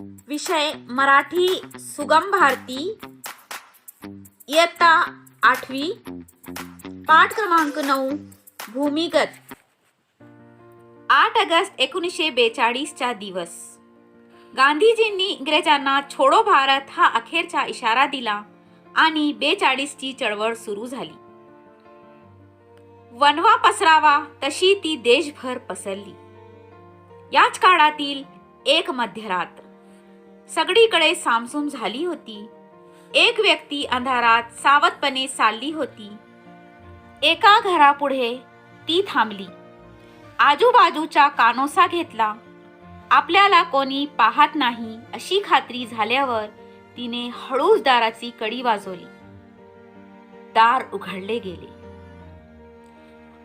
विषय मराठी सुगम भारती, इयत्ता 8वी, पाठ क्रमांक 9, भूमिगत. 8 ऑगस्ट 1942 चा दिवस. गांधीजींनी इंग्रजांना छोडो भारत हा अखेरचा इशारा दिला आणि 42 ची चळवळ सुरू झाली. वणवा पसरावा तशी ती देशभर पसरली. याच काळातील एक मध्यरात्र. सगळीकडे सामसूम झाली होती. एक व्यक्ती अंधारात सावधपणे चालली होती. एका घरापुढे ती थांबली. आजूबाजूचा कानोसा घेतला. आपल्याला कोणी पाहत नाही अशी खात्री झाल्यावर तिने हळूच दाराची कडी वाजवली. दार उघडले गेले.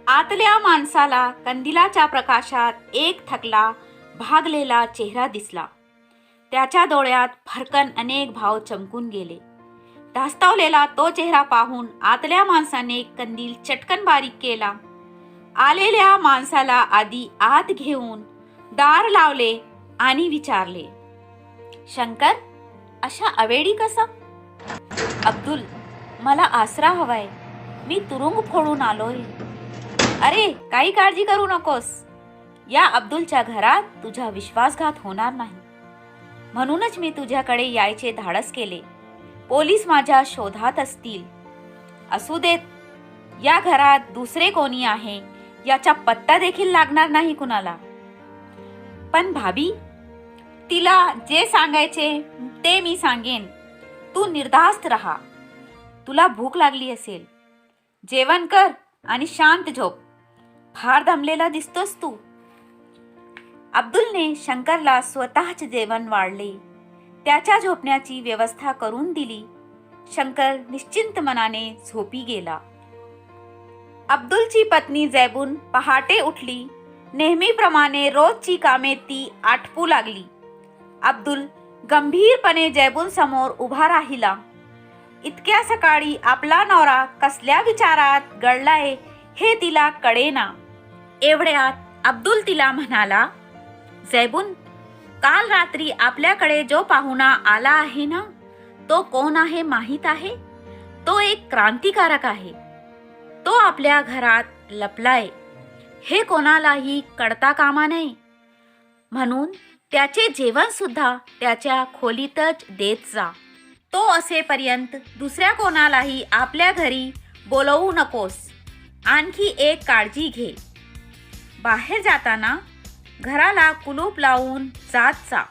आतल्या माणसाला कंदिलाच्या प्रकाशात एक थकला भागलेला चेहरा दिसला. त्याच्या डोळ्यात फरकन अनेक भाव चमकून गेले. धास्तावलेला तो चेहरा पाहून आतल्या माणसाने कंदील चटकन बारीक केला. आलेल्या माणसाला आधी आत घेऊन दार लावले आणि विचारले, शंकर, अशा अवेळी कसा? अब्दुल, मला आसरा हवाय. मी तुरुंग फोडून आलोय. अरे, काही काळजी करू नकोस. या अब्दुलच्या घरात तुझा विश्वासघात होणार नाही, म्हणूनच मी तुझ्याकडे यायचे धाडस केले. पोलीस माझ्या शोधात असतील. असू देत. या घरात दुसरे कोणी आहे याचा पत्ता देखील लागणार नाही कुणाला. पण भाभी, तिला जे सांगायचे ते मी सांगेन. तू निर्धास्त राहा. तुला भूक लागली असेल. जेवण कर आणि शांत झोप. फार दमलेला दिसतोस तू. अब्दुलने शंकरला स्वतःच जेवण वाढले. त्याच्या झोपण्याची व्यवस्था करून दिली. शंकर निश्चिंत मनाने झोपी गेला. अब्दुलची पत्नी जैबून पहाटे उठली. नेहमीप्रमाणे रोजची कामे ती आटपू लागली. अब्दुल गंभीरपणे जैबून समोर उभा राहिला. इतक्या सकाळी आपला नवरा कसल्या विचारात गळलाय हे तिला कळेना. एवढ्यात अब्दुल तिला म्हणाला, जैबून, काल रात्री आपल्याकडे जो पाहुणा आला आहे ना, तो कोण आहे माहीत आहे? तो एक क्रांतिकारक आहे. तो आपल्या घरात लपलाय. हे कोणालाही कळता कामा नये. म्हणून त्याचे जेवण सुद्धा त्याच्या खोलीतच देत जा. तो असेपर्यंत दुसऱ्या कोणालाही आपल्या घरी बोलवू नकोस. आणखी एक काळजी घे. बाहेर जाताना घराला कुलूप लावून जात जा.